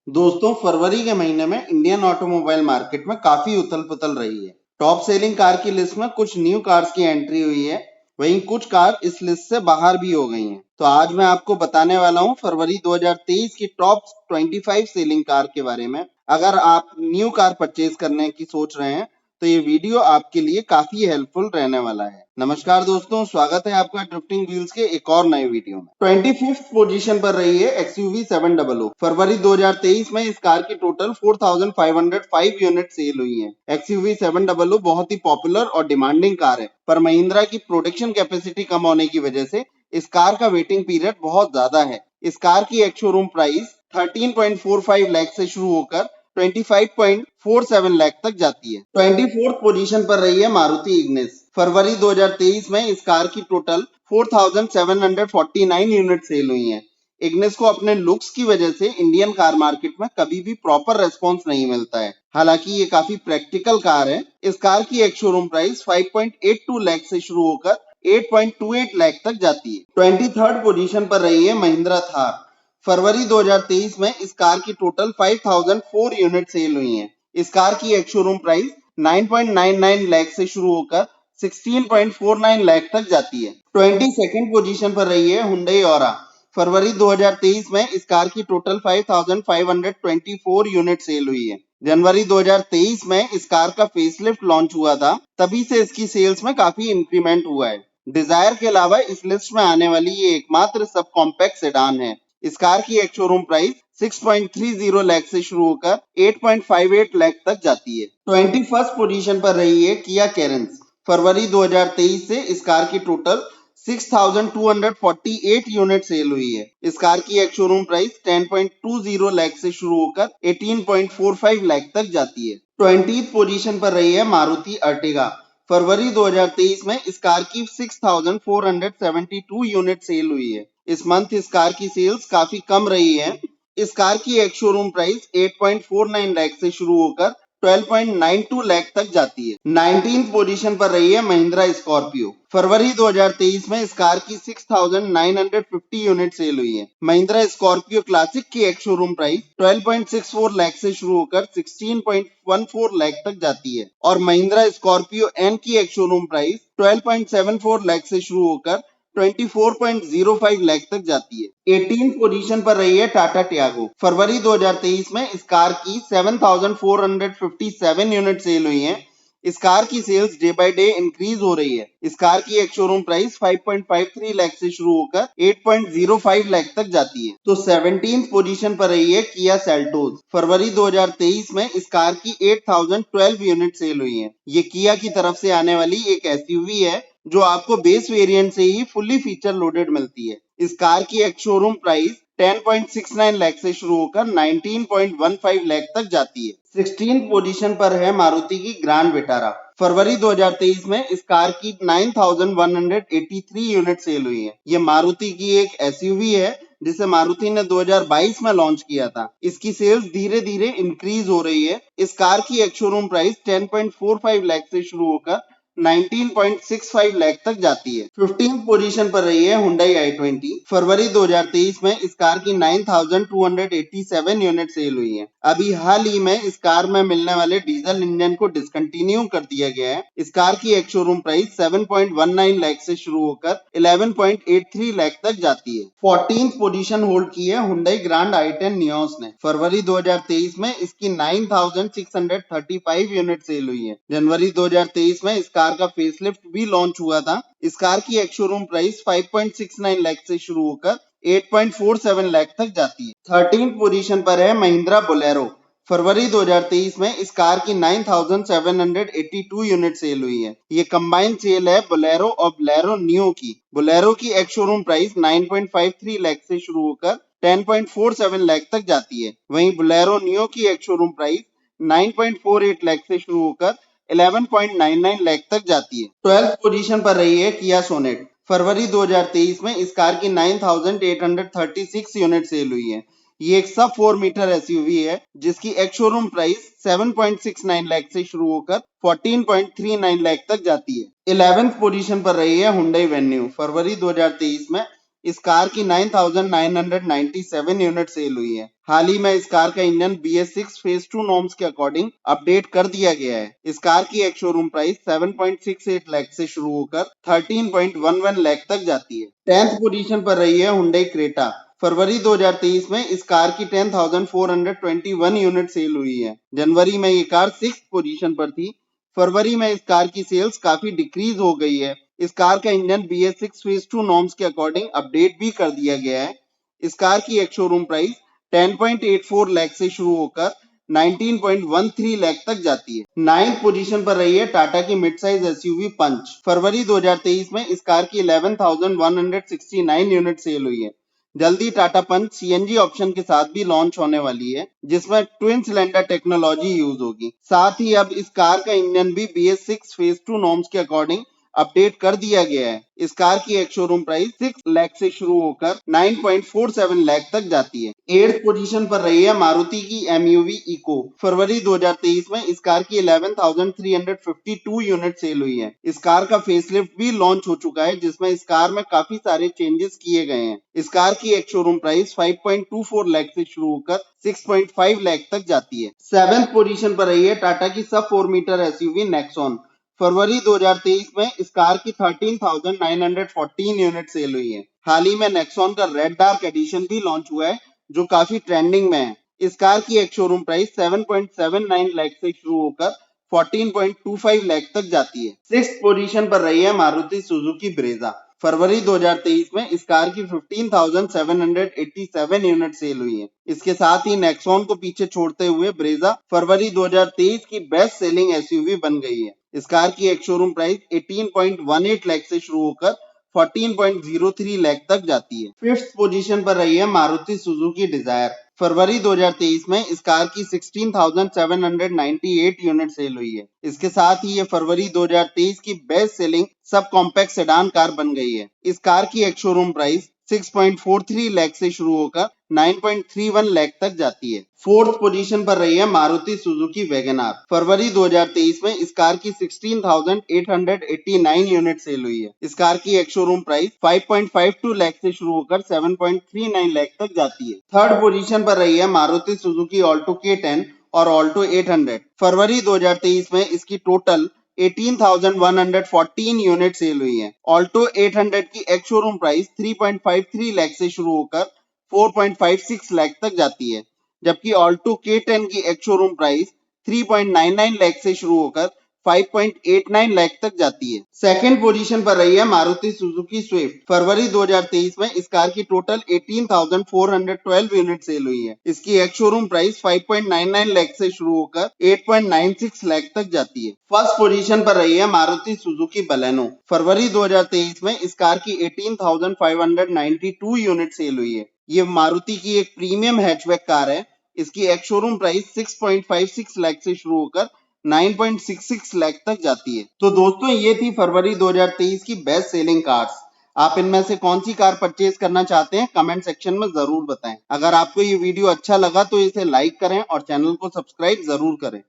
दोस्तों, फरवरी के महीने में इंडियन ऑटोमोबाइल मार्केट में काफी उथल-पुथल रही है। टॉप सेलिंग कार की लिस्ट में कुछ न्यू कार्स की एंट्री हुई है, वहीं कुछ कार इस लिस्ट से बाहर भी हो गई हैं। तो आज मैं आपको बताने वाला हूं फरवरी 2023 की टॉप 25 सेलिंग कार के बारे में। अगर आप न्यू कार परचेज करने की सोच रहे हैं तो ये वीडियो आपके लिए काफी हेल्पफुल रहने वाला है। नमस्कार दोस्तों, स्वागत है आपका ड्रिफ्टिंग व्हील्स के एक और नए वीडियो में। 25th पोजीशन पर रही है XUV 700। फरवरी 2023 में इस कार की टोटल 4505 यूनिट सेल हुई हैं। XUV 700 बहुत ही पॉपुलर और डिमांडिंग कार है, पर महिंद्रा की प्रोडक्शन कैपेसिटी कम होने की वजह से इस कार का वेटिंग पीरियड बहुत ज्यादा है। इस कार की एक्स शोरूम प्राइस 13.45 लाख से शुरू होकर 25.47 लाख तक जाती है। 24th पोजीशन पर रही है मारुति इग्निस। फरवरी 2023 में इस कार की टोटल 4749 यूनिट सेल हुई हैं। इग्निस को अपने लुक्स की वजह से इंडियन कार मार्केट में कभी भी प्रॉपर रेस्पॉन्स नहीं मिलता है। हालांकि ये काफी प्रैक्टिकल कार है। इस कार की एक शोरूम प्राइस 5.82 लाख से शुरू होकर 8.28 लाख तक जाती है। 23rd पोजीशन पर रही है महिंद्रा थार। फरवरी 2023 में इस कार की टोटल 5004 यूनिट सेल हुई हैं। इस कार की एक शोरूम प्राइस 9.99 लाख से शुरू होकर 16.49 लाख तक जाती है। 22nd पोजीशन पर रही है हुंडई ऑरा। फरवरी 2023 में इस कार की टोटल 5524 यूनिट सेल हुई है। जनवरी 2023 में इस कार का फेसलिफ्ट लॉन्च हुआ था, तभी से इसकी सेल्स में काफी इंक्रीमेंट हुआ है। डिजायर के अलावा इस लिस्ट में आने वाली ये एकमात्र सब कॉम्पैक्ट सेडान है। इस कार की एक शोरूम प्राइस 6.30 लाख से शुरू होकर 8.58 लाख तक जाती है। 21st पोजीशन पर रही है किया कैरेंस। फरवरी 2023 से इस कार की टोटल 6248 यूनिट सेल हुई है। इस कार की एक शोरूम प्राइस 10.20 लाख से शुरू होकर 18.45 लाख तक जाती है। 20th पोजीशन पर रही है मारुति अर्टिगा। फरवरी 2023 में इस कार की 6472 यूनिट सेल हुई है। इस मंथ इस कार की सेल्स काफी कम रही है। इस कार की एक शोरूम प्राइस 8.49 लाख से शुरू होकर 12.92 लाख तक जाती है। 19th पोजीशन पर रही है महिंद्रा स्कॉर्पियो। फरवरी 2023 में इस कार की 6950 यूनिट सेल हुई है। महिंद्रा स्कॉर्पियो क्लासिक की एक शोरूम प्राइस 12.64 लाख से शुरू होकर 16.14 लाख तक जाती है और महिंद्रा स्कॉर्पियो एन की एक शोरूम प्राइस 12.74 लाख से शुरू होकर 24.05 लाख तक जाती है। 18th पोजीशन पर रही है टाटा टियागो। फरवरी 2023 में इस कार की 7457 यूनिट सेल हुई हैं। इस कार की sales day by day increase हो रही है। इस कार की एक शोरूम प्राइस 5.53 लाख से शुरू होकर 8.05 लाख तक जाती है। तो 17th पोजीशन पर रही है किया सेल्टोस। फरवरी 2023 में इस कार की 8012 यूनिट सेल हुई है। ये किया की तरफ से आने वाली एक एसयूवी है जो आपको बेस वेरिएंट से ही फुल्ली फीचर लोडेड मिलती है। इस कार की एक शोरूम प्राइस 10.69 लाख से शुरू होकर 19.15 लाख तक जाती है। 16th पोजीशन पर है मारुति की ग्रैंड विटारा। फरवरी 2023 में इस कार की 9183 यूनिट सेल हुई है। ये मारुति की एक एसयूवी है जिसे मारुति ने 2022 में लॉन्च किया था। इसकी सेल्स धीरे धीरे इंक्रीज हो रही है। इस कार की एक शोरूम प्राइस 10.45 लाख से शुरू होकर 19.65 लाख तक जाती है। 15th पोजीशन पर रही है हुंडई i20। फरवरी 2023 में इस कार की 9287 यूनिट सेल हुई है। अभी हाल ही में इस कार में मिलने वाले डीजल इंजन को डिसकंटिन्यू कर दिया गया है। इस कार की एक शोरूम प्राइस 7.19 लाख से शुरू होकर 11.83 लाख तक जाती है। 14th पोजीशन होल्ड की है हुंडई ग्रैंड i10 नियोस ने। फरवरी 2023 में इसकी 9635 यूनिट सेल हुई है। जनवरी 2023 में इस कार का फेसलिफ्ट भी लॉन्च हुआ था। इस कार की एक शोरूम प्राइस 5.69 लाख से शुरू होकर 8.47 लाख तक जाती है। 13th पोजीशन पर है महिंद्रा बोलेरो। फरवरी 2023 में इस कार की 9782 यूनिट सेल हुई है। ये कंबाइंड सेल है बोलेरो और बोलेरो नियो की। बोलेरो की एक शोरूम प्राइस 9.53 लाख से शुरू होकर 10.47 लाख तक जाती है। वहीं बोलेरो नियो की एक शोरूम प्राइस 9.48 लाख से शुरू होकर 11.99 लाख तक जाती है। 12th पोजीशन पर रही है किया सोनेट। फरवरी 2023 में इस कार की 9836 यूनिट सेल हुई है। ये एक सब 4 मीटर एसयूवी है जिसकी एक शोरूम प्राइस 7.69 लाख से शुरू होकर 14.39 लाख तक जाती है। 11th पोजीशन पर रही है हुंडई वेन्यू। फरवरी 2023 में इस कार की 9,997 यूनिट सेल हुई है। हाल ही में इस कार का इंजन BS6 फेज 2 नॉर्म्स के अकॉर्डिंग अपडेट कर दिया गया है। इस कार की एक शोरूम प्राइस 7.68 लाख से शुरू होकर 13.11 लाख तक जाती है। 10th पोजीशन पर रही है हुंडई क्रेटा। फरवरी 2023 में इस कार की 10,421 यूनिट सेल हुई है। जनवरी में ये कार 6th पोजीशन पर थी। फरवरी में इस कार की सेल्स काफी डिक्रीज हो गई है। इस कार का इंजन BS6 फेज 2 नॉर्म्स के अकॉर्डिंग अपडेट भी कर दिया गया है। इस कार की एक शोरूम प्राइस 10.84 लाख से शुरू होकर 19.13 लाख तक जाती है। 9th पोजीशन पर रही है टाटा की मिड साइज SUV पंच। फरवरी 2023 में इस कार की 11,169 यूनिट सेल हुई है। जल्दी टाटा पंच CNG ऑप्शन के साथ भी लॉन्च होने वाली है, जिसमें ट्विन सिलेंडर टेक्नोलॉजी यूज होगी। साथ ही अब इस कार का इंजन भी BS6 फेज 2 नॉर्म्स के अकॉर्डिंग अपडेट कर दिया गया है। इस कार की एक शोरूम प्राइस 6 लाख से शुरू होकर 9.47 लाख तक जाती है। 8th पोजीशन पर रही है मारुति की MUV इको। फरवरी 2023 में इस कार की 11,352 यूनिट सेल हुई है। इस कार का फेसलिफ्ट भी लॉन्च हो चुका है, जिसमें इस कार में काफी सारे चेंजेस किए गए हैं। इस कार की एक शोरूम प्राइस 5.24 लाख से शुरू होकर 6.5 लाख तक जाती है। 7th पोजीशन पर रही है टाटा की सब 4 मीटर SUV नेक्सॉन। फरवरी 2023 में इस कार की 13,914 यूनिट सेल हुई है। हाल ही में नेक्सॉन का रेड डार्क एडिशन भी लॉन्च हुआ है, जो काफी ट्रेंडिंग में है। इस कार की एक शोरूम प्राइस 7.79 लाख से शुरू होकर 14.25 लाख तक जाती है। 6th पोजीशन पर रही है मारुति सुजुकी ब्रेजा। फरवरी 2023 में इस कार की 15,787 यूनिट सेल हुई है। इसके साथ ही नेक्सॉन को पीछे छोड़ते हुए ब्रेजा फरवरी 2023 की बेस्ट सेलिंग SUV बन गई है। इस कार की एक शोरूम प्राइस 18.18 लाख से शुरू होकर 14.03 लाख तक जाती है। 5th पोजीशन पर रही है मारुति सुजुकी डिजायर। फरवरी 2023 में इस कार की 16,798 यूनिट सेल हुई है। इसके साथ ही ये फरवरी 2023 की best selling sub compact sedan car बन गई है। इस कार की एक शोरूम प्राइस 6.43 लाख से शुरू होकर 9.31 लाख तक जाती है। 4th पोजीशन पर रही है मारुति सुजुकी वैगनआर। फरवरी 2023 में इस कार की 16,889 यूनिट सेल हुई है। इस कार की एक शोरूम प्राइस 5.52 लाख से शुरू होकर 7.39 लाख तक जाती है। 3rd पोजीशन पर रही है मारुति सुजुकी ऑल्टो K10 और ऑल्टो 800। फरवरी 2023 में इसकी टोटल 18,114 यूनिट सेल हुई है। ऑल्टो 800 की एक शोरूम प्राइस 3.53 लाख से शुरू होकर 4.56 लाख तक जाती है, जबकि ऑल्टो K10 की एक शोरूम प्राइस 3.99 लाख से शुरू होकर 5.89 लाख तक जाती है। 2nd पोजीशन पर रही है मारुति सुजुकी स्विफ्ट। फरवरी 2023 में इस कार की टोटल 18,412 यूनिट सेल हुई है। इसकी एक शोरूम प्राइस 5.99 लाख से शुरू होकर 8.96 लाख तक जाती है। 1st पोजीशन पर रही है मारुति सुजुकी बलेनो। फरवरी 2023 में इस कार की 18,592 यूनिट सेल हुई है। ये मारुति की एक प्रीमियम हैचबैक कार है। इसकी एक शोरूम प्राइस 6.56 लाख से शुरू होकर 9.66 लाख तक जाती है। तो दोस्तों, ये थी फरवरी 2023 की बेस्ट सेलिंग कार्स। आप इनमें से कौन सी कार परचेज करना चाहते हैं, कमेंट सेक्शन में जरूर बताएं। अगर आपको ये वीडियो अच्छा लगा तो इसे लाइक करें और चैनल को सब्सक्राइब जरूर करें।